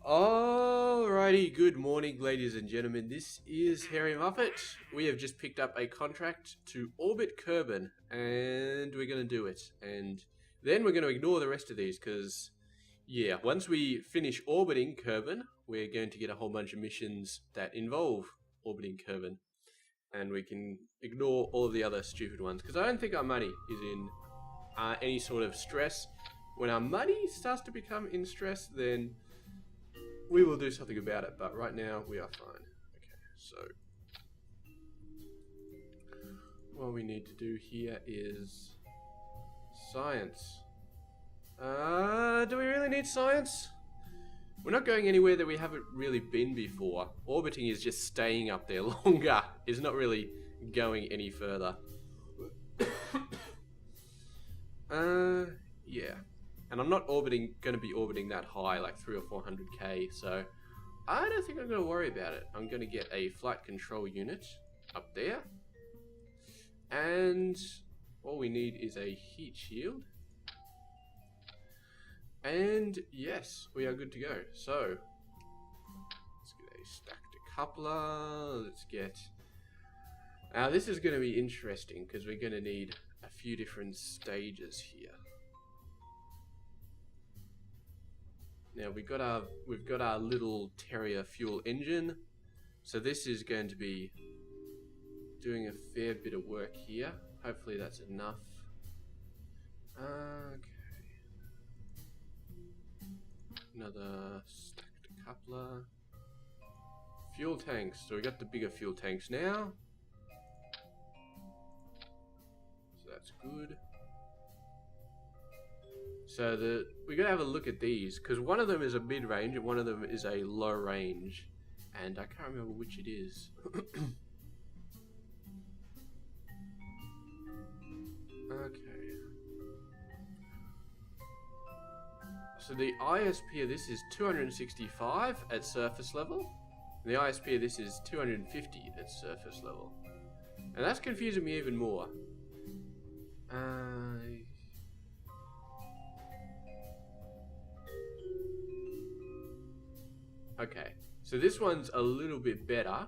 Alrighty, good morning, ladies and gentlemen. This is Hairymuppet. We have just picked up a contract to orbit Kerbin, and we're going to do it. And then we're going to ignore the rest of these, because, yeah, once we finish orbiting Kerbin, we're going to get a whole bunch of missions that involve orbiting Kerbin. And we can ignore all of the other stupid ones, because I don't think our money is in any sort of stress. When our money starts to become in stress, then we will do something about it, but right now we are fine. Okay, so what we need to do here is science. Do we really need science? We're not going anywhere that we haven't really been before. Orbiting is just staying up there longer. It's not really going any further. Yeah. And I'm not going to be orbiting that high, like 300 or 400k, so I don't think I'm going to worry about it. I'm going to get a flight control unit up there. And all we need is a heat shield. And yes, we are good to go. So, let's get a stacked coupler. Let's get... Now this is going to be interesting, because we're going to need a few different stages here. Now we've got our little Terrier fuel engine, so this is going to be doing a fair bit of work here. Hopefully that's enough. Okay. Another stacked coupler. Fuel tanks. So we got the bigger fuel tanks now. So that's good. So we're going to have a look at these, because one of them is a mid-range and one of them is a low range. And I can't remember which it is. Okay. So the ISP of this is 265 at surface level. And the ISP of this is 250 at surface level. And that's confusing me even more. Okay, so this one's a little bit better,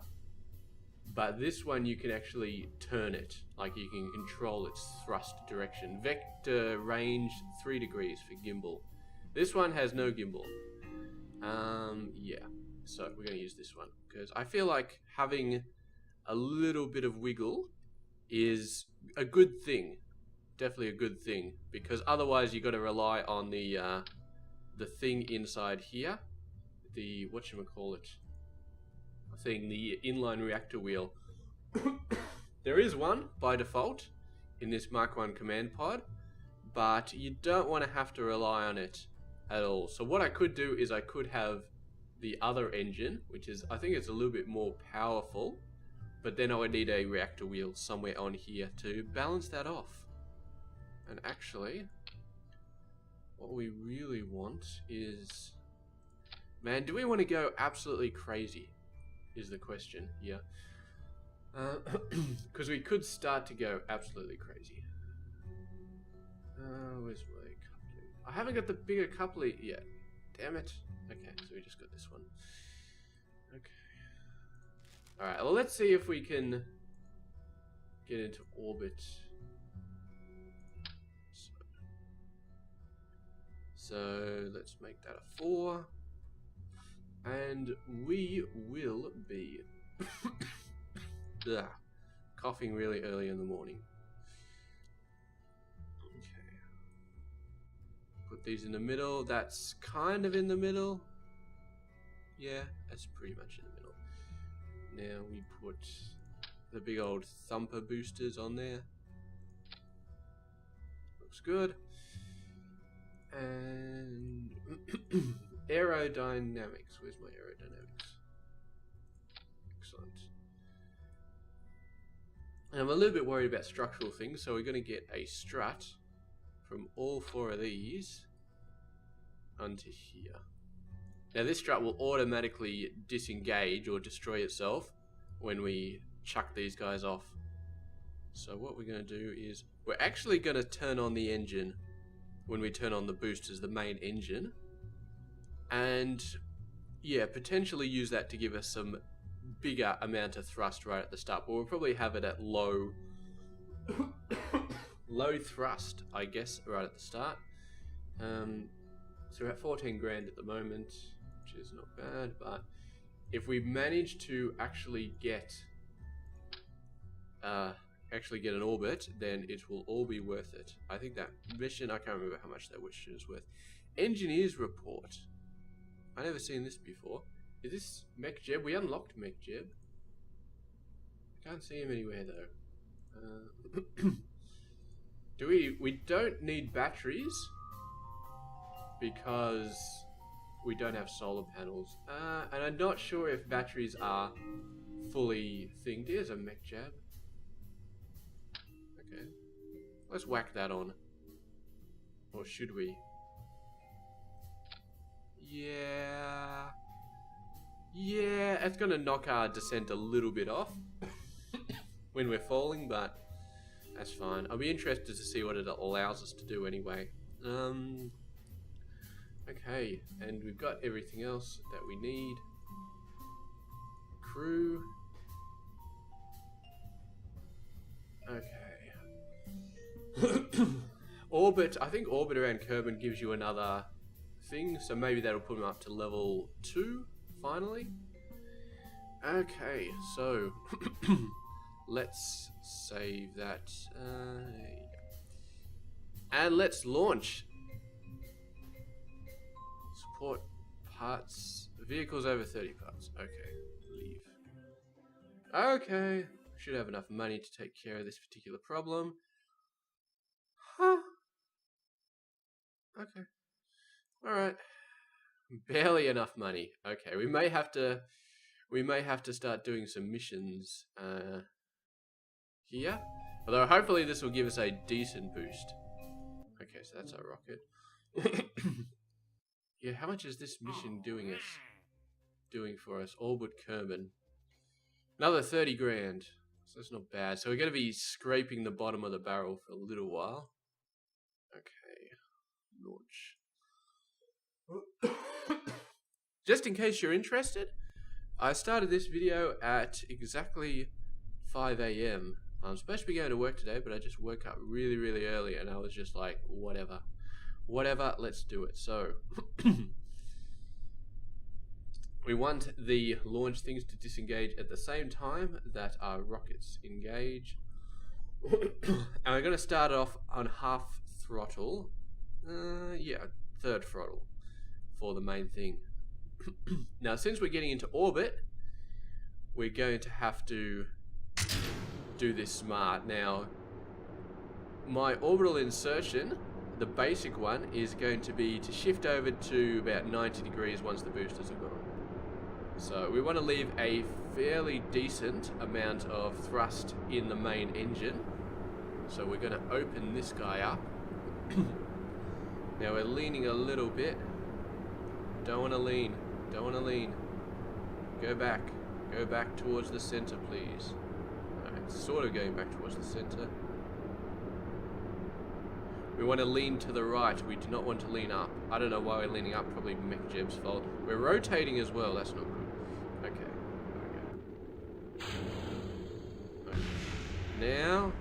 but this one you can actually turn it, like you can control its thrust direction. Vector range 3 degrees for gimbal. This one has no gimbal. Yeah, so we're going to use this one, because I feel like having a little bit of wiggle is a good thing. Definitely a good thing, because otherwise you got to rely on the thing inside here. The whatchamacallit thing, the inline reactor wheel. There is one by default in this Mark 1 command pod, but you don't want to have to rely on it at all. So what I could do is I could have the other engine, which is, I think it's a little bit more powerful, but then I would need a reactor wheel somewhere on here to balance that off. And actually, what we really want is... Man, do we want to go absolutely crazy, is the question here. Because we could start to go absolutely crazy. Where's my coupling? I haven't got the bigger coupling yet. Damn it. Okay, so we just got this one. Okay. Alright, well, let's see if we can get into orbit. So let's make that a 4. And we will be coughing really early in the morning. Okay. Put these in the middle. That's kind of in the middle. Yeah, that's pretty much in the middle. Now we put the big old thumper boosters on there. Looks good. And aerodynamics. Where's my aerodynamics? Excellent. And I'm a little bit worried about structural things, so we're going to get a strut from all 4 of these onto here. Now this strut will automatically disengage or destroy itself when we chuck these guys off. So what we're going to do is we're actually going to turn on the engine. When we turn on the boosters, the main engine, and yeah, potentially use that to give us some bigger amount of thrust right at the start. But we'll probably have it at low thrust, I guess, right at the start. So we're at 14 grand at the moment, which is not bad, but if we manage to actually get an orbit, then it will all be worth it. I think that mission, I can't remember how much that mission is worth. Engineers report. I never seen this before. Is this Mech Jeb? We unlocked Mech Jeb. Can't see him anywhere though. We don't need batteries because we don't have solar panels. And I'm not sure if batteries are fully thinged. Here's a Mech Jab. Okay. Let's whack that on. Or should we? Yeah. Yeah, it's gonna knock our descent a little bit off when we're falling, but that's fine. I'll be interested to see what it allows us to do anyway. Okay, and we've got everything else that we need. Crew. Okay. Orbit. I think orbit around Kerbin gives you another thing, so maybe that'll put him up to level 2 finally. Okay, so let's save that. And let's launch. Support parts. Vehicles over 30 parts. Okay, leave. Okay, should have enough money to take care of this particular problem. Huh. Okay. Alright. Barely enough money. Okay, we may have to start doing some missions here. Although hopefully this will give us a decent boost. Okay, so that's our rocket. Yeah, how much is this mission doing for us? Orbit Kerbin. Another 30 grand. So that's not bad. So we're going to be scraping the bottom of the barrel for a little while. Okay. Launch. Just in case you're interested, I started this video at exactly 5 AM. I'm supposed to be going to work today, but I just woke up really, really early and I was just like, whatever, let's do it. So, we want the launch things to disengage at the same time that our rockets engage. And we're going to start off on half throttle. Yeah, third throttle for the main thing. Now, since we're getting into orbit, we're going to have to do this smart. Now, my orbital insertion, the basic one, is going to be to shift over to about 90 degrees once the boosters are gone. So we want to leave a fairly decent amount of thrust in the main engine. So we're going to open this guy up. Now we're leaning a little bit. Don't want to lean. Don't want to lean. Go back. Go back towards the center, please. Alright, sort of going back towards the center. We want to lean to the right. We do not want to lean up. I don't know why we're leaning up. Probably Mech Jeb's fault. We're rotating as well. That's not good. Okay. Okay. Now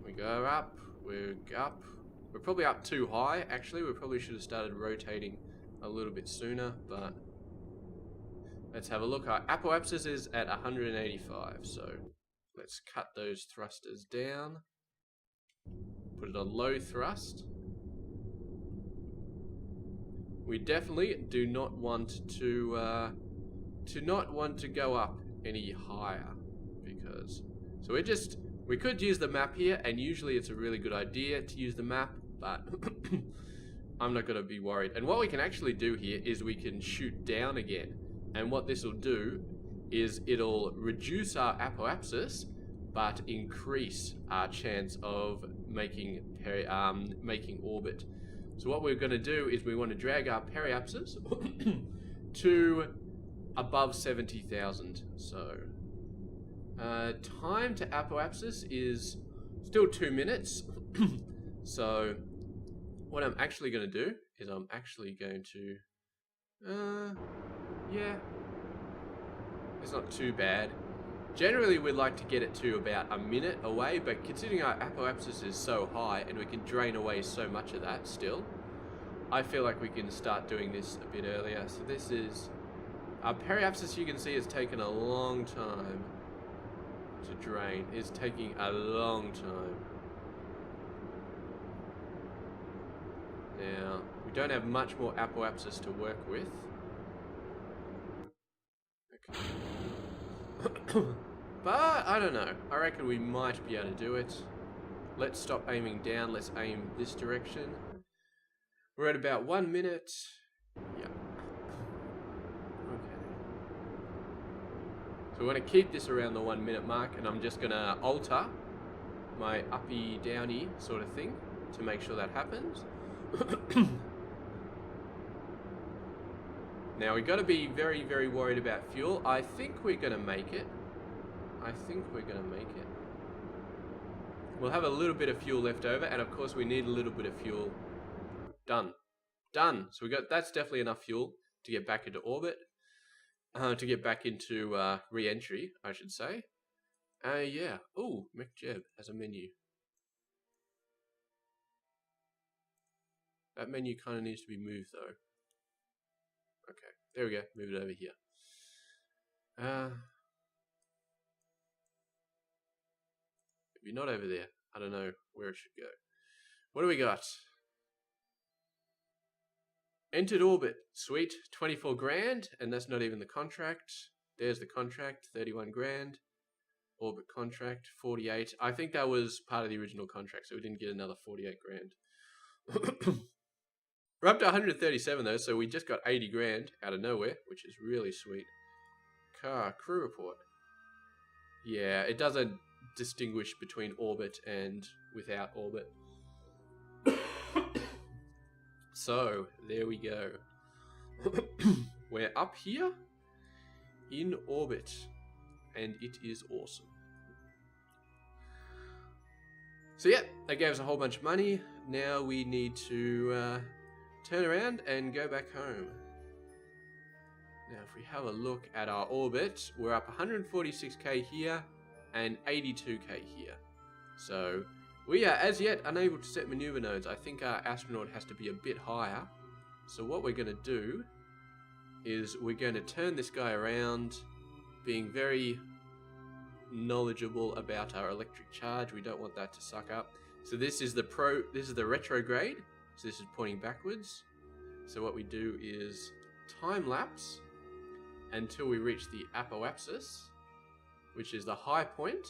we go up. We're up. We're probably up too high. Actually, we probably should have started rotating a little bit sooner, but let's have a look. Our apoapsis is at 185, so let's cut those thrusters down. Put it on low thrust. We definitely do not want to go up any higher, because we could use the map here, and usually it's a really good idea to use the map, but I'm not going to be worried. And what we can actually do here is we can shoot down again, and what this will do is it'll reduce our apoapsis but increase our chance of making orbit. So what we're going to do is we want to drag our periapsis to above 70,000. So time to apoapsis is still 2 minutes. So what I'm actually going to do is I'm actually going to Yeah. It's not too bad. Generally, we'd like to get it to about a minute away, but considering our apoapsis is so high and we can drain away so much of that still, I feel like we can start doing this a bit earlier. So this is... Our periapsis, you can see, has taken a long time to drain. It's taking a long time. Now, we don't have much more apoapsis to work with. Okay. But, I don't know. I reckon we might be able to do it. Let's stop aiming down. Let's aim this direction. We're at about 1 minute. Yeah. Okay. So we want to keep this around the 1 minute mark, and I'm just going to alter my uppy downy sort of thing to make sure that happens. Now we got to be very, very worried about fuel. I think we're going to make it. We'll have a little bit of fuel left over, and of course we need a little bit of fuel. Done. So that's definitely enough fuel to get back into orbit, to get back into re-entry, I should say. Yeah. Oh, McJeb has a menu. That menu kind of needs to be moved though. Okay, there we go. Move it over here. Maybe not over there. I don't know where it should go. What do we got? Entered orbit. Sweet. 24 grand, and that's not even the contract. There's the contract. 31 grand. Orbit contract. 48. I think that was part of the original contract, so we didn't get another 48 grand. We're up to 137 though, so we just got 80 grand out of nowhere, which is really sweet. Crew report. Yeah, it doesn't distinguish between orbit and without orbit. So, there we go. We're up here in orbit, and it is awesome. So yeah, that gave us a whole bunch of money. Now we need to turn around and go back home. Now if we have a look at our orbit, we're up 146k here and 82k here. So we are as yet unable to set maneuver nodes. I think our astronaut has to be a bit higher. So what we're going to do is we're going to turn this guy around, being very knowledgeable about our electric charge. We don't want that to suck up. So this is the retrograde. So this is pointing backwards. So what we do is time lapse until we reach the apoapsis, which is the high point.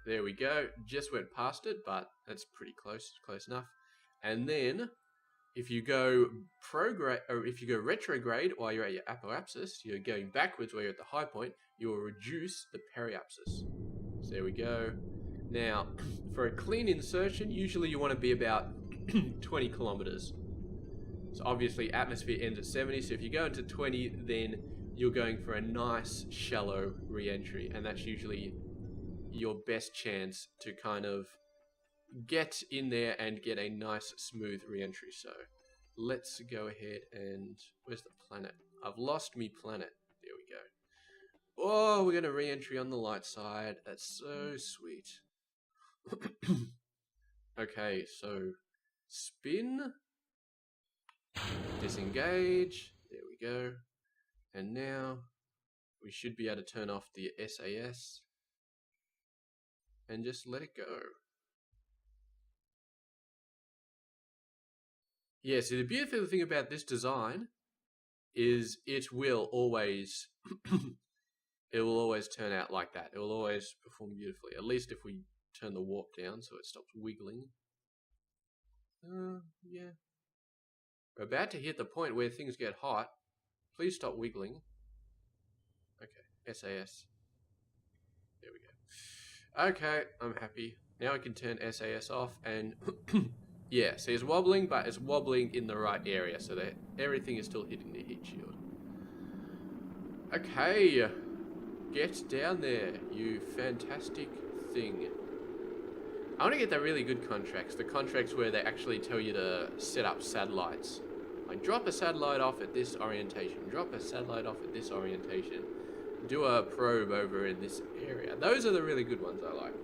There we go. Just went past it, but that's pretty close enough. And then if you go retrograde while you're at your apoapsis, you're going backwards while you're at the high point, you will reduce the periapsis. So there we go. Now, for a clean insertion, usually you want to be about 20 kilometers. So obviously atmosphere ends at 70, so if you go into 20, then you're going for a nice shallow re-entry, and that's usually your best chance to kind of get in there and get a nice smooth re-entry. So let's go ahead and... Where's the planet? I've lost me planet. There we go. Oh, we're going to re-entry on the light side. That's so sweet. Okay, so spin, disengage, there we go. And now we should be able to turn off the SAS and just let it go. Yeah, so the beautiful thing about this design is it will always turn out like that. It will always perform beautifully, at least if we turn the warp down so it stops wiggling. Yeah. We're about to hit the point where things get hot. Please stop wiggling. Okay, SAS. There we go. Okay, I'm happy. Now I can turn SAS off and... yeah, see it's wobbling, but it's wobbling in the right area so that everything is still hitting the heat shield. Okay, get down there, you fantastic thing. I want to get the really good contracts, the contracts where they actually tell you to set up satellites Like drop a satellite off at this orientation, drop a satellite off at this orientation, do a probe over in this area. Those are the really good ones I like.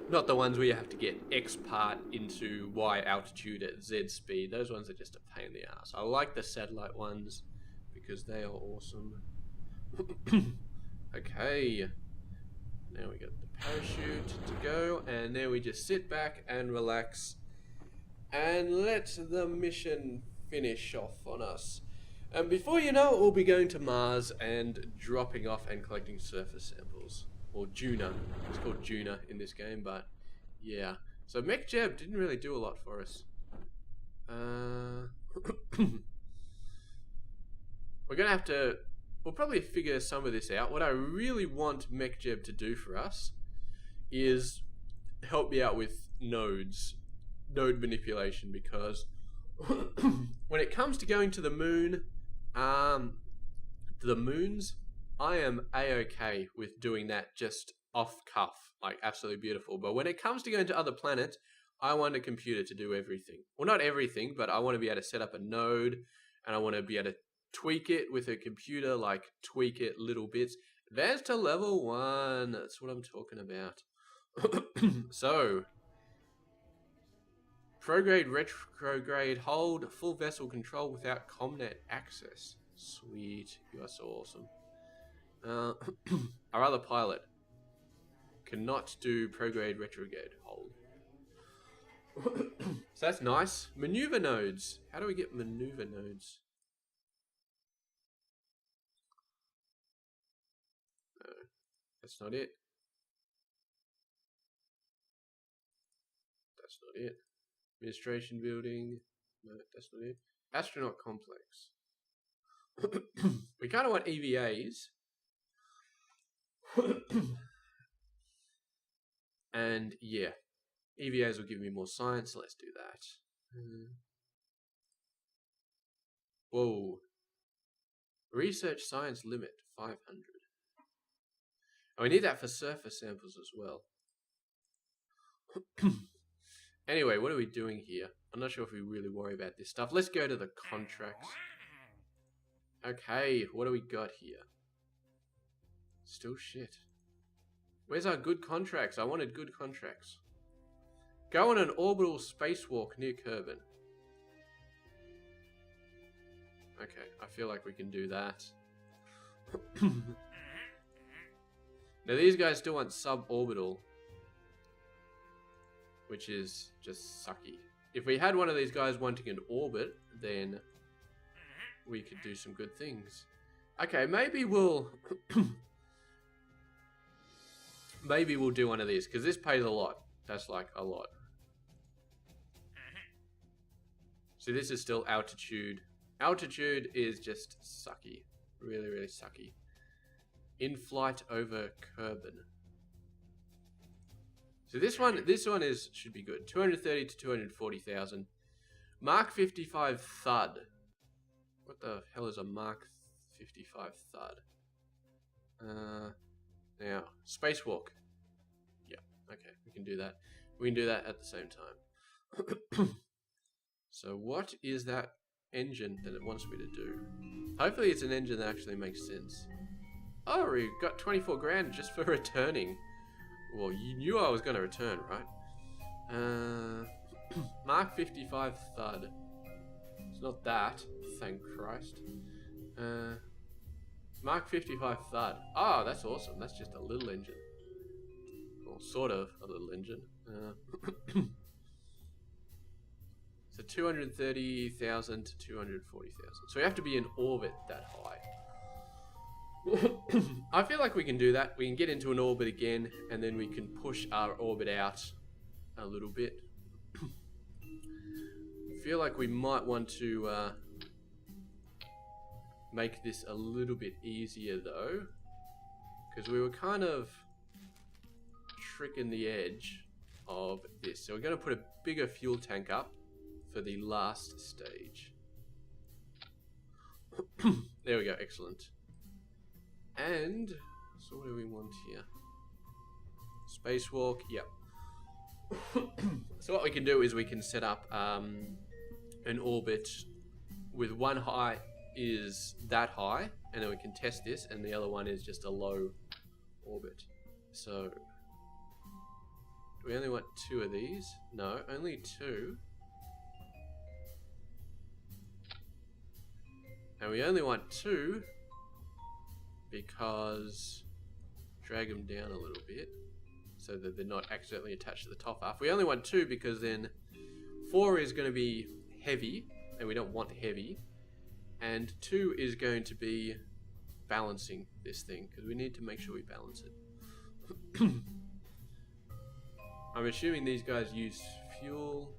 Not the ones where you have to get X part into Y altitude at Z speed. Those ones are just a pain in the ass. I like the satellite ones because they are awesome. Okay. Now we got the parachute to go, and then we just sit back and relax and let the mission finish off on us. And before you know it, we'll be going to Mars and dropping off and collecting surface samples. Or Juna. It's called Juna in this game, but yeah. So Mech Jeb didn't really do a lot for us. We're gonna have to... We'll probably figure some of this out. What I really want Mech Jeb to do for us is help me out with nodes. Node manipulation, because when it comes to going to the moon, the moons, I am a-okay with doing that just off cuff, like absolutely beautiful. But when it comes to going to other planets, I want a computer to do everything. Well, not everything, but I want to be able to set up a node, and I want to be able to tweak it with a computer, like tweak it little bits. Advance to level 1, that's what I'm talking about. So, prograde, retrograde, hold, full vessel control without comnet access. Sweet, you are so awesome. Our other pilot cannot do prograde, retrograde, hold. So that's nice. Maneuver nodes. How do we get maneuver nodes? No, that's not it. That's not it. Administration building. No, that's not it. Astronaut complex. We kind of want EVAs. And yeah, EVAs will give me more science. So let's do that. Whoa. Research science limit 500. And we need that for surface samples as well. Anyway, what are we doing here? I'm not sure if we really worry about this stuff. Let's go to the contracts. Okay, what do we got here? Still shit. Where's our good contracts? I wanted good contracts. Go on an orbital spacewalk near Kerbin. Okay, I feel like we can do that. Now these guys still want suborbital, which is just sucky. If we had one of these guys wanting an orbit, then we could do some good things. Okay, maybe we'll... maybe we'll do one of these, because this pays a lot. That's like a lot. So this is still altitude. Altitude is just sucky. Really, really sucky. In flight over Kerbin. So this one should be good. 230 to 240,000. Mark 55 thud. What the hell is a Mark 55 thud? Now, spacewalk. Yeah, okay, we can do that. We can do that at the same time. So what is that engine that it wants me to do? Hopefully it's an engine that actually makes sense. Oh, we got 24 grand just for returning. Well, you knew I was going to return, right? Mark 55 thud. It's not that, thank Christ. Mark 55 thud. Oh, that's awesome. That's just a little engine. Well, sort of a little engine. So 230,000 to 240,000. So we have to be in orbit that high. I feel like we can do that. We can get into an orbit again, and then we can push our orbit out a little bit. I feel like we might want to make this a little bit easier though, because we were kind of tricking the edge of this. So we're going to put a bigger fuel tank up for the last stage. There we go, excellent. And so what do we want here? Spacewalk, yep. So what we can do is we can set up an orbit with one height is that high, and then we can test this, and the other one is just a low orbit. So, do we only want 2 of these? No, only 2. And we only want 2 because drag them down a little bit so that they're not accidentally attached to the top half. We only want 2 because then 4 is going to be heavy, and we don't want heavy. And 2 is going to be balancing this thing, because we need to make sure we balance it. I'm assuming these guys use fuel.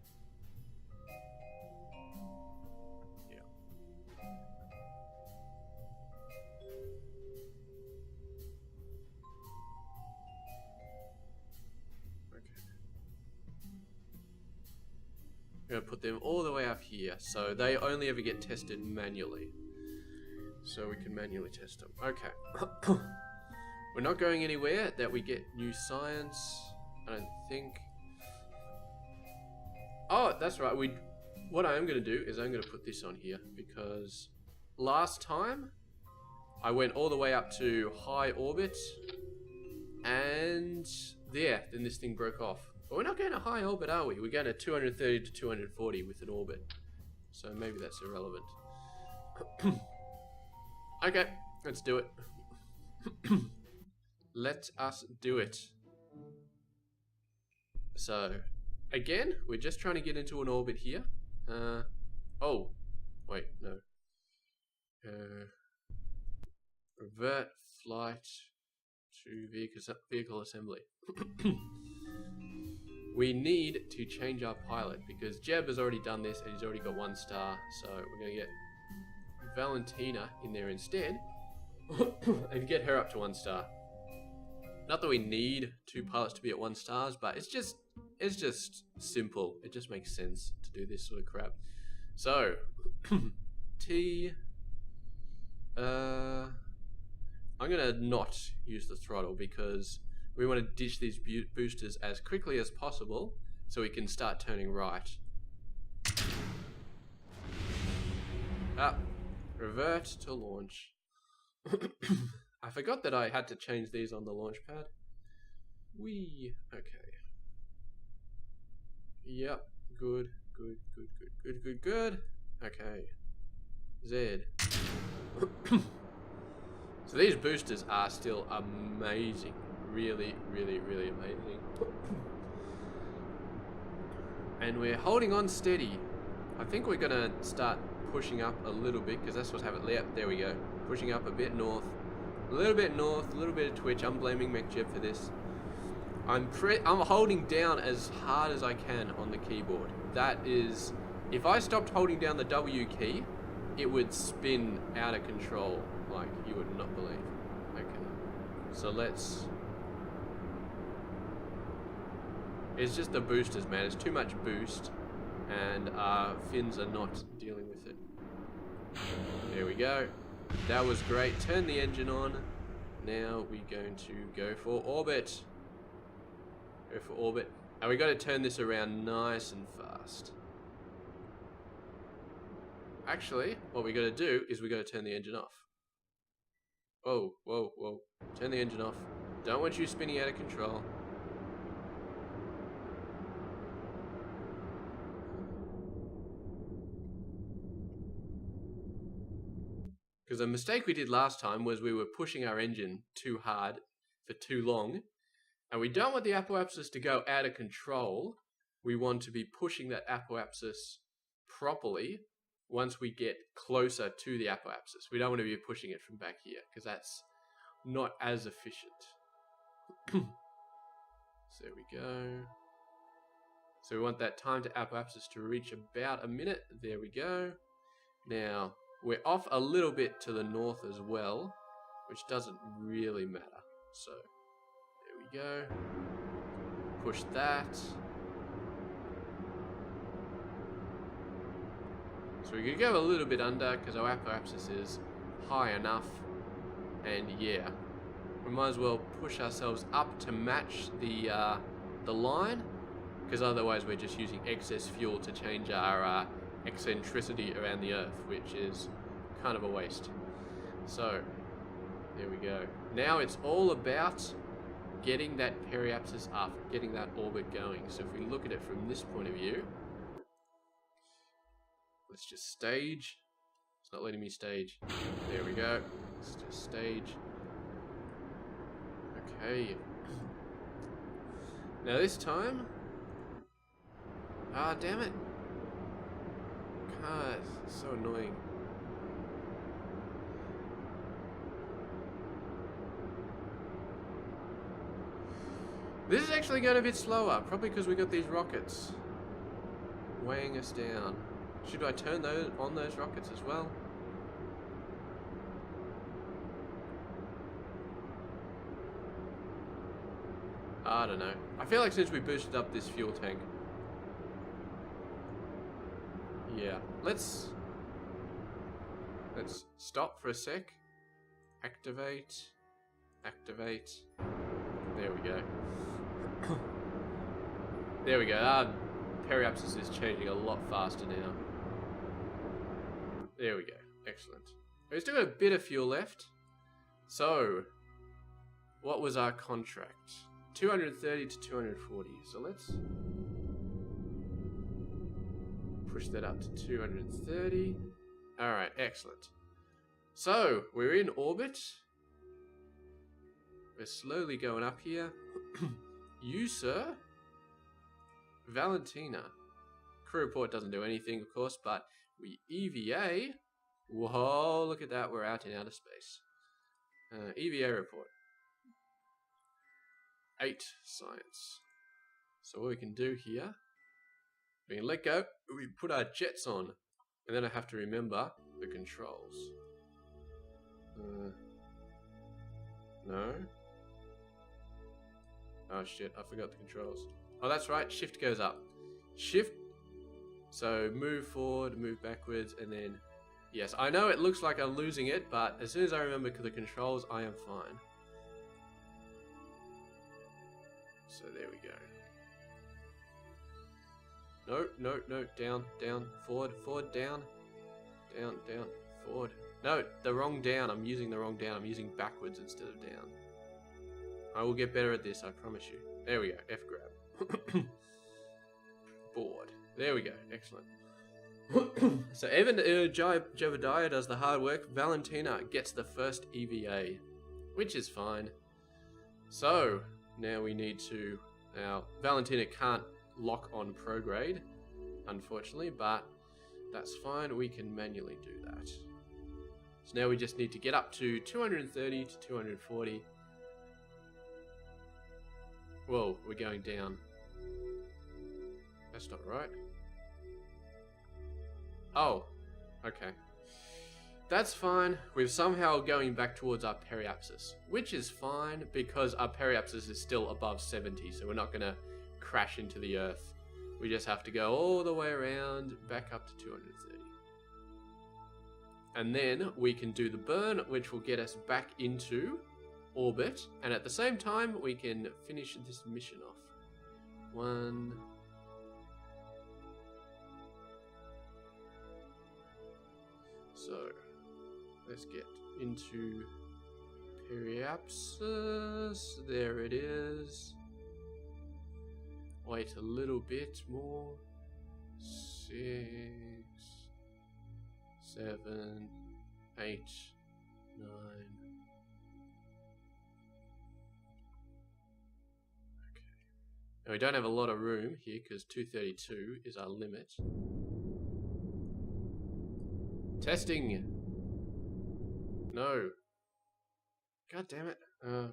Yeah. Okay. I'm going to put them all the way up here, so they only ever get tested manually. So we can manually test them. Okay. We're not going anywhere that we get new science, I don't think. Oh, that's right. What I am going to do is I'm going to put this on here, because last time I went all the way up to high orbit, and yeah, then this thing broke off. But we're not going to high orbit, are we? We're going to 230 to 240 with an orbit. So maybe that's irrelevant. Okay, let's do it. Let us do it. So, again, we're just trying to get into an orbit here. Oh, wait, no. Revert flight to vehicle assembly. We need to change our pilot because Jeb has already done this and he's already got 1 star. So we're going to get Valentina in there instead and get her up to 1 star. Not that we need 2 pilots to be at 1 stars, but it's just simple. It just makes sense to do this sort of crap. So T I'm gonna not use the throttle because we want to ditch these boosters as quickly as possible so we can start turning right. Revert to launch. I forgot that I had to change these on the launch pad. Okay. Yep, good. Okay. Z. So these boosters are still amazing. Really amazing. And we're holding on steady. I think we're gonna start pushing up a little bit because that's what's happening. Yep, there we go. Pushing up a bit north. A little bit north, a little bit of twitch. I'm blaming MacJeb for this. I'm holding down as hard as I can on the keyboard. That is, if I stopped holding down the W key, it would spin out of control like you would not believe. Okay, so let's. It's just the boosters, man. It's too much boost, and our fins are not dealing with it. There we go. That was great. Turn the engine on. Now we're going to go for orbit. Go for orbit. And we got to turn this around nice and fast. Actually, what we got to do is we got to turn the engine off. Whoa. Turn the engine off. Don't want you spinning out of control. Because the mistake we did last time was we were pushing our engine too hard for too long. And we don't want the apoapsis to go out of control. We want to be pushing that apoapsis properly once we get closer to the apoapsis. We don't want to be pushing it from back here because that's not as efficient. So there we go. So we want that time to apoapsis to reach about a minute. There we go. Now, we're off a little bit to the north as well, which doesn't really matter. So, there we go. Push that. So we could go a little bit under because our apoapsis is high enough. And yeah, we might as well push ourselves up to match the line, because otherwise we're just using excess fuel to change our eccentricity around the Earth, which is kind of a waste. So, there we go. Now it's all about getting that periapsis up, getting that orbit going. So if we look at it from this point of view, let's just stage. It's not letting me stage. There we go. Let's just stage. Okay. Now this time... Ah, damn it. God, it's so annoying. This is actually going a bit slower, probably because we got these rockets weighing us down. Should I turn those on those rockets as well? I don't know. I feel like since we boosted up this fuel tank, yeah, let's stop for a sec. Activate. There we go. There we go. Periapsis is changing a lot faster now. There we go. Excellent. We've still got a bit of fuel left. So, what was our contract? 230 to 240. So let's push that up to 230. Alright, excellent. So, we're in orbit. We're slowly going up here. You, sir? Valentina. Crew report doesn't do anything, of course, but we EVA. Whoa, look at that. We're out in outer space. EVA report. 8 science. So what we can do here, we can let go, we put our jets on, and then I have to remember the controls. No. Oh shit, I forgot the controls. Oh, that's right, shift goes up. Shift, so move forward, move backwards, and then, yes, I know it looks like I'm losing it, but as soon as I remember the controls, I am fine. So there we go. No, down, forward, down, forward. No, the wrong down, I'm using the wrong down, I'm using backwards instead of down. I will get better at this, I promise you. There we go, F grab. Board. There we go, excellent. So Evan Jebediah does the hard work. Valentina gets the first EVA, which is fine. So, now we need to... Now, Valentina can't lock on prograde, unfortunately, but that's fine. We can manually do that. So now we just need to get up to 230 to 240. Whoa, we're going down. That's not right. Oh, okay. That's fine. We're somehow going back towards our periapsis, which is fine because our periapsis is still above 70, so we're not going to crash into the Earth. We just have to go all the way around, back up to 230. And then we can do the burn, which will get us back into orbit, and at the same time, we can finish this mission off. 1... So, let's get into periapsis. There it is. Wait a little bit more. 6, 7, 8, 9. Okay. Now we don't have a lot of room here because 232 is our limit. Testing. No. God damn it.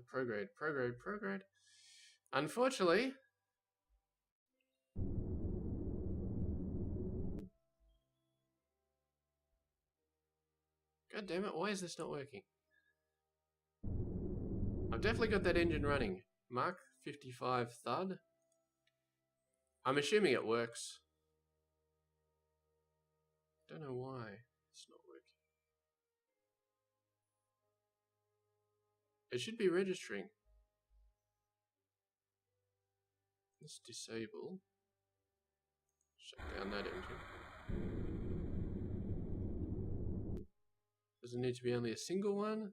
Prograde. Unfortunately. God damn it, why is this not working? I've definitely got that engine running. Mark 55 thud. I'm assuming it works. Don't know why it's not working. It should be registering. Let's disable. Shut down that engine. Does it need to be only a single one?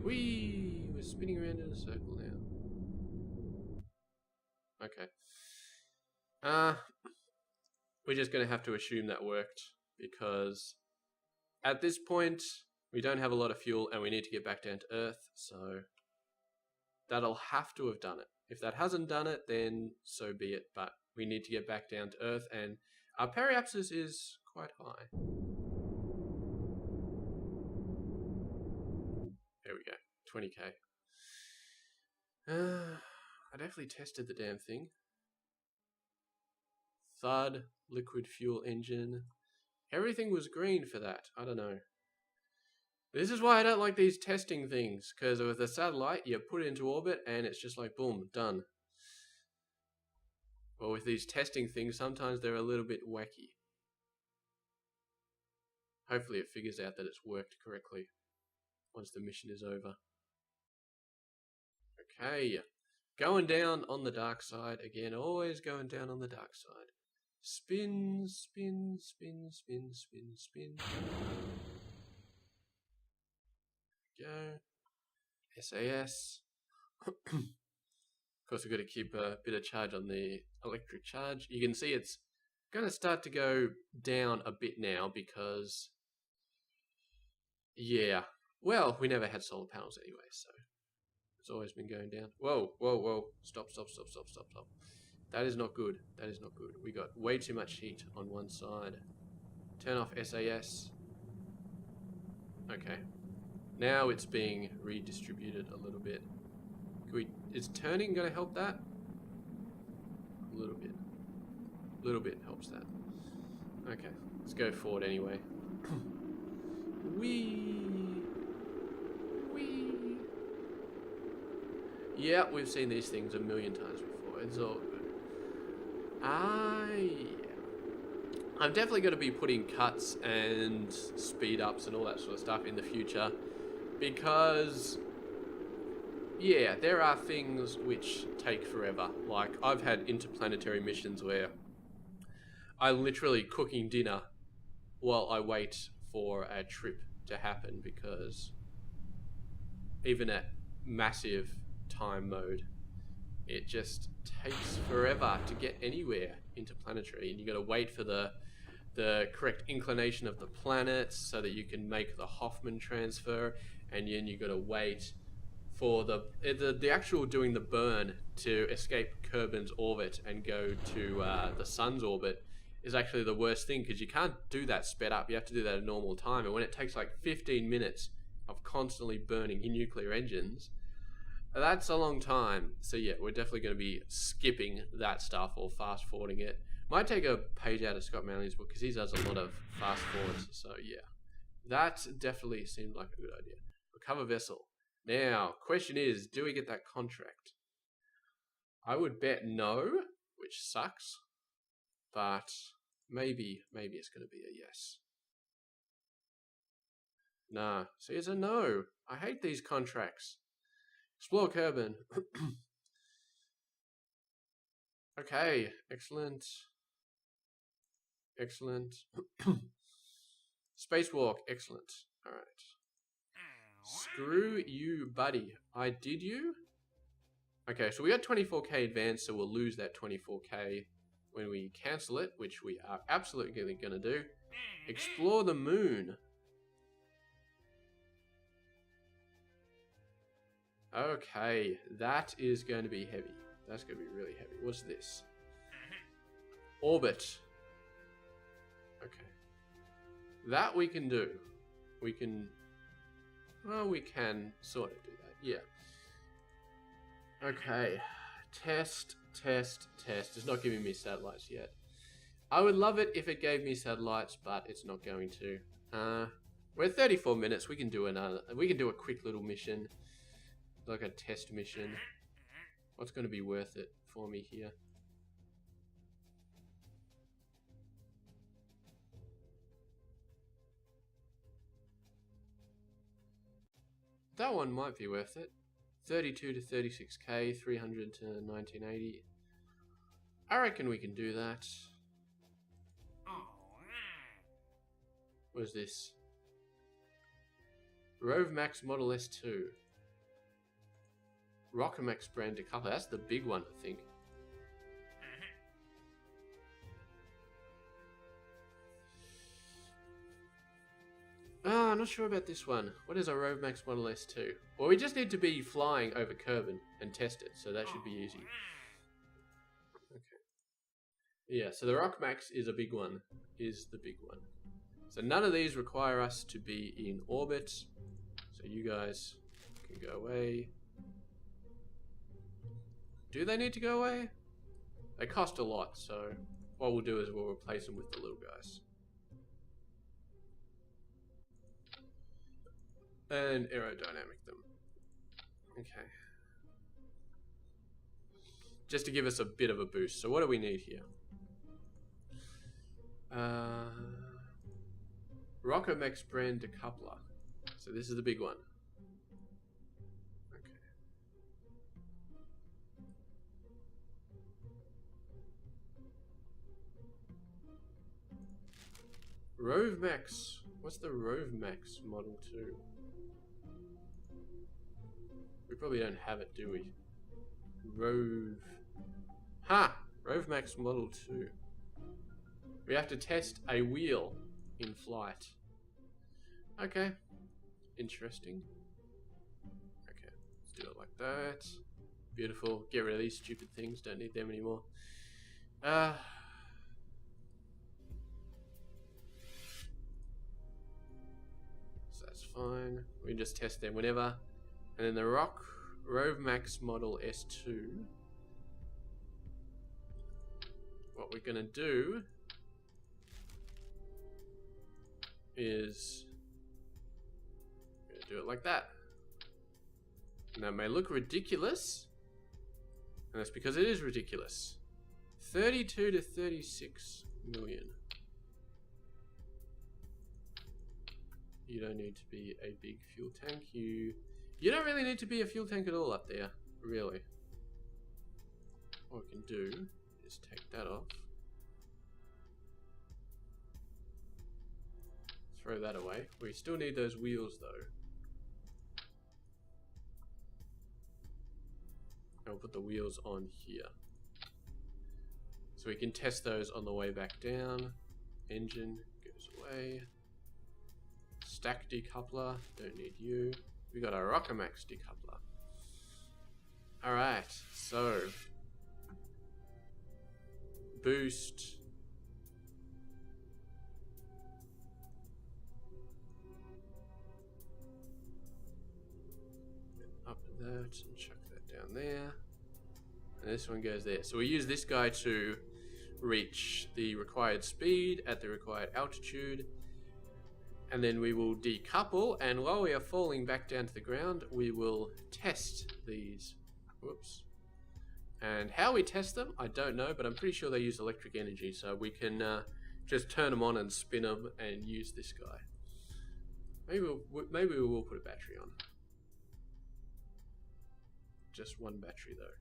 Whee! We're spinning around in a circle now. Okay. We're just going to have to assume that worked, because at this point, we don't have a lot of fuel and we need to get back down to Earth, so that'll have to have done it. If that hasn't done it, then so be it, but we need to get back down to Earth, and our periapsis is quite high. There we go, 20k. I definitely tested the damn thing. Thud, liquid fuel engine. Everything was green for that. I don't know. This is why I don't like these testing things, because with a satellite, you put it into orbit and it's just like, boom, done. Well, with these testing things, sometimes they're a little bit wacky. Hopefully it figures out that it's worked correctly once the mission is over. Okay, going down on the dark side again, always going down on the dark side. Spin, spin, spin, spin, spin, spin. Go. SAS. Of course, we've got to keep a bit of charge on the electric charge. You can see it's going to start to go down a bit now because, yeah, well, we never had solar panels anyway, so it's always been going down. Whoa, whoa, whoa. Stop, stop, stop, stop, stop, stop. That is not good. That is not good. We got way too much heat on one side. Turn off SAS. Okay. Now it's being redistributed a little bit. Is turning going to help that? A little bit. A little bit helps that. Okay, let's go forward anyway. Whee! Whee! Yeah, we've seen these things a million times before. It's all good. I'm definitely going to be putting cuts and speed ups and all that sort of stuff in the future, because yeah, there are things which take forever. Like, I've had interplanetary missions where I'm literally cooking dinner while I wait for a trip to happen, because even at massive time mode, it just takes forever to get anywhere interplanetary, and you got to wait for the correct inclination of the planets so that you can make the Hoffman transfer, and then you got to wait for the actual doing the burn to escape Kerbin's orbit and go to the sun's orbit is actually the worst thing, because you can't do that sped up. You have to do that at normal time, and when it takes like 15 minutes of constantly burning your nuclear engines, that's a long time. So yeah, we're definitely going to be skipping that stuff or fast forwarding it. Might take a page out of Scott Manley's book, because he does a lot of fast forwards. So yeah, that definitely seemed like a good idea. Recover vessel. Now, question is, do we get that contract? I would bet no, which sucks, but maybe it's going to be a yes. Nah, see, it's a no. I hate these contracts. Explore Kerbin. Okay, excellent. Excellent. Spacewalk, excellent. Alright. Screw you, buddy. I did you? Okay, so we got 24k advance, so we'll lose that 24k when we cancel it, which we are absolutely going to do. Explore the moon. Okay, that is going to be heavy. That's going to be really heavy. What's this? Orbit. Okay. That we can do. We can... Well, we can sort of do that. Yeah. Okay. Test, test, test. It's not giving me satellites yet. I would love it if it gave me satellites, but it's not going to. We're at 34 minutes. We can do another... We can do a quick little mission. Like a test mission. What's going to be worth it for me here? That one might be worth it. 32 to 36k, 300 to 1980. I reckon we can do that. What is this? Rove Max Model S2. Rockomax brand decoupler. That's the big one, I think. Oh, I'm not sure about this one. What is a Rove Max Model S2? Well, we just need to be flying over Kerbin and test it, so that should be easy. Okay. Yeah, so the Rockmax is a big one. Is the big one. So none of these require us to be in orbit. So you guys can go away. Do they need to go away? They cost a lot, so what we'll do is we'll replace them with the little guys. And aerodynamic them. Okay. Just to give us a bit of a boost. So what do we need here? Rockomax brand decoupler. So this is the big one. Okay. Rove Max. What's the Rove Max Model 2? We probably don't have it, do we? Rove. Ha! Rove Max Model 2. We have to test a wheel in flight. Okay. Interesting. Okay, let's do it like that. Beautiful. Get rid of these stupid things. Don't need them anymore. So that's fine. We can just test them whenever. And then the Rove Max Model S2. What we're gonna do is do it like that. And that may look ridiculous, and that's because it is ridiculous. 32 to 36 million. You don't need to be a big fuel tank. You don't really need to be a fuel tank at all up there, really. What we can do is take that off. Throw that away. We still need those wheels though. And we'll put the wheels on here. So we can test those on the way back down. Engine goes away. Stack decoupler, don't need you. We got our Rockomax decoupler. Alright, so boost. Up that and chuck that down there. And this one goes there. So we use this guy to reach the required speed at the required altitude. And then we will decouple, and while we are falling back down to the ground, we will test these. Whoops. And how we test them, I don't know, but I'm pretty sure they use electric energy, so we can just turn them on and spin them and use this guy. Maybe we will put a battery on. Just one battery though.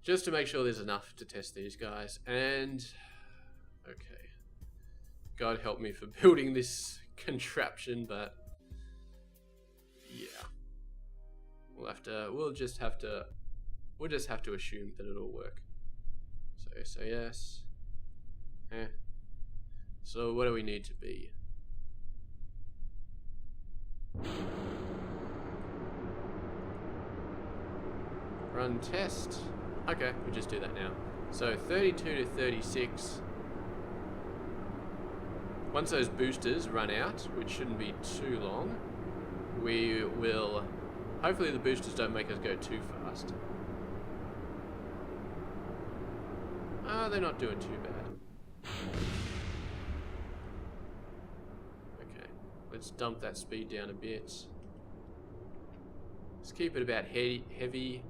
Just to make sure there's enough to test these guys. And okay. God help me for building this contraption, but yeah. We'll just have to assume that it'll work. So SAS. So what do we need to be? Run test. Okay, we'll just do that now. So 32 to 36. Once those boosters run out, which shouldn't be too long, we will... Hopefully the boosters don't make us go too fast. They're not doing too bad. Okay, let's dump that speed down a bit. Let's keep it about heavy.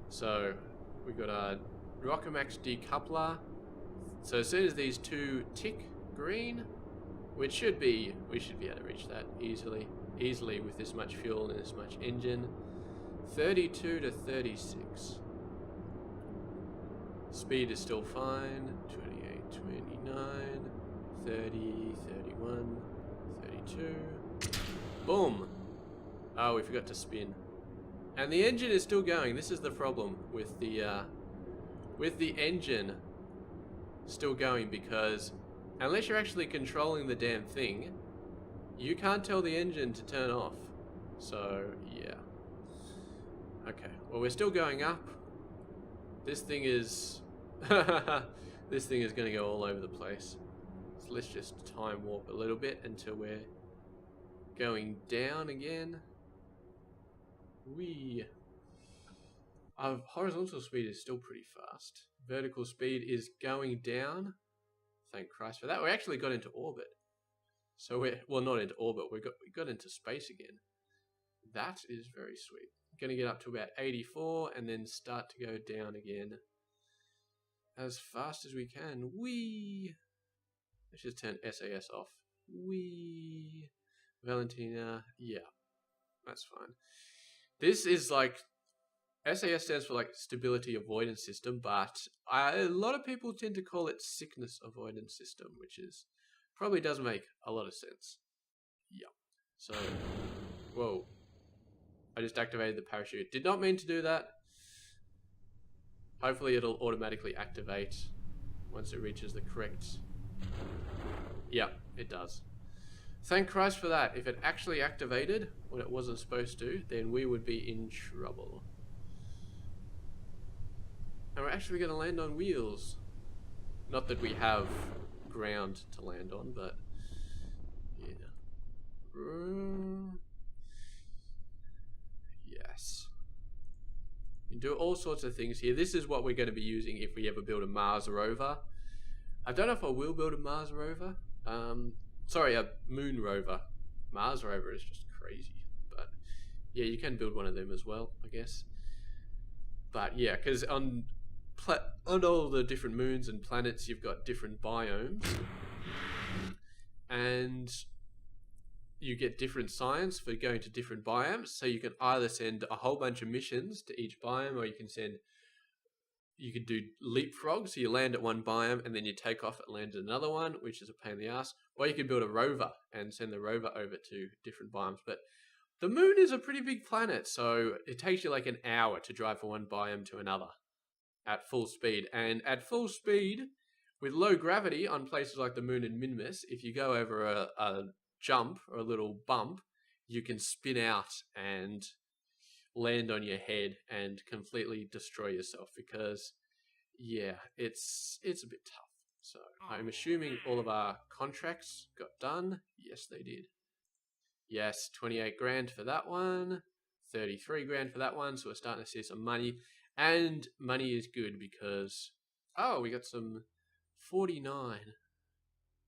So, we've got our Rockomax decoupler. So as soon as these two tick green, we should be able to reach that easily with this much fuel and this much engine. 32 to 36. Speed is still fine. 28, 29, 30, 31, 32. Boom! Oh, we forgot to spin. And the engine is still going. This is the problem with the engine still going, because unless you're actually controlling the damn thing, you can't tell the engine to turn off. So, yeah. Okay, well, we're still going up. This thing is... this thing is going to go all over the place. So let's just time warp a little bit until we're going down again. Our horizontal speed is still pretty fast. Vertical speed is going down. Thank Christ for that. We actually got into orbit. So we're, well, not into orbit, we got into space again. That is very sweet. Gonna get up to about 84 and then start to go down again as fast as we can. Whee! Let's just turn SAS off. Whee! Valentina, yeah, that's fine. This is like, SAS stands for like Stability Avoidance System, but a lot of people tend to call it Sickness Avoidance System, which is probably doesn't make a lot of sense. Yeah. So, whoa. I just activated the parachute. Did not mean to do that. Hopefully it'll automatically activate once it reaches the correct... Yeah, it does. Thank Christ for that. If it actually activated when it wasn't supposed to, then we would be in trouble. And we're actually going to land on wheels. Not that we have ground to land on, but... yeah. Yes. You can do all sorts of things here. This is what we're going to be using if we ever build a Mars rover. I don't know if I will build a Mars rover. Sorry, a moon rover. Mars rover is just crazy. But yeah, you can build one of them as well, I guess. But yeah, because on all the different moons and planets, you've got different biomes. And you get different science for going to different biomes. So you can either send a whole bunch of missions to each biome, or you could do leapfrog, so you land at one biome and then you take off and land at another one, which is a pain in the ass. Or you could build a rover and send the rover over to different biomes. But the moon is a pretty big planet, so it takes you like an hour to drive from one biome to another at full speed. And at full speed, with low gravity on places like the moon and Minmus, if you go over a jump or a little bump, you can spin out and land on your head and completely destroy yourself, because yeah, it's a bit tough. So I'm assuming all of our contracts got done. Yes, they did. Yes, 28 grand for that one, 33 grand for that one. So we're starting to see some money, and money is good because, oh, we got some 49.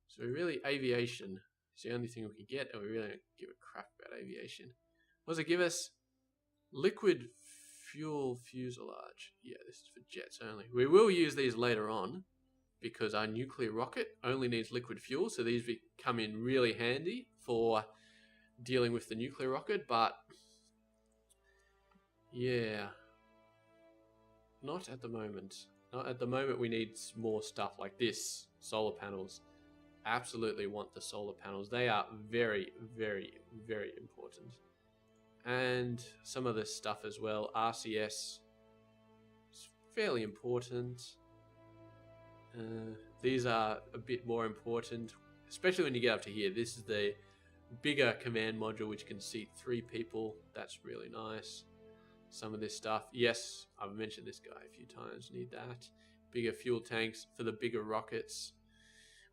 So really, aviation is the only thing we can get, and we really don't give a crap about aviation. What does it give us? Liquid fuel fuselage. Yeah, this is for jets only. We will use these later on because our nuclear rocket only needs liquid fuel, so these come in really handy for dealing with the nuclear rocket, but yeah, not at the moment. Not at the moment. We need more stuff like this. Solar panels. Absolutely want the solar panels. They are very, very, very important. And some of this stuff as well. RCS is fairly important. These are a bit more important, especially when you get up to here. This is the bigger command module, which can seat 3 people. That's really nice. Some of this stuff, yes, I've mentioned this guy a few times. Need that. Bigger fuel tanks for the bigger rockets.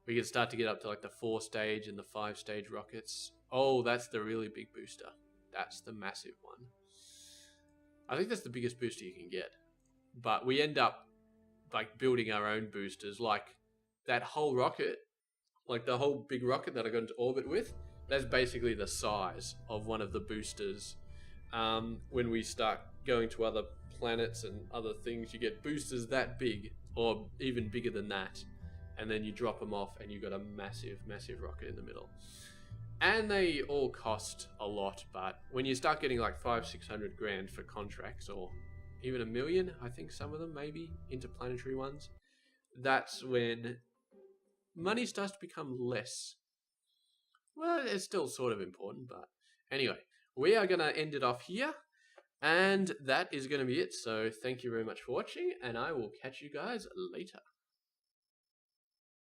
We can start to get up to like the 4-stage and the 5-stage rockets. Oh, that's the really big booster. That's the massive one. I think that's the biggest booster you can get. But we end up like building our own boosters. Like that whole rocket, like the whole big rocket that I got into orbit with, that's basically the size of one of the boosters. When we start going to other planets and other things, you get boosters that big or even bigger than that. And then you drop them off and you've got a massive, massive rocket in the middle. And they all cost a lot, but when you start getting like 500-600 grand for contracts, or even $1 million, I think some of them maybe, interplanetary ones, that's when money starts to become less. Well, it's still sort of important, but anyway, we are going to end it off here. And that is going to be it. So thank you very much for watching, and I will catch you guys later.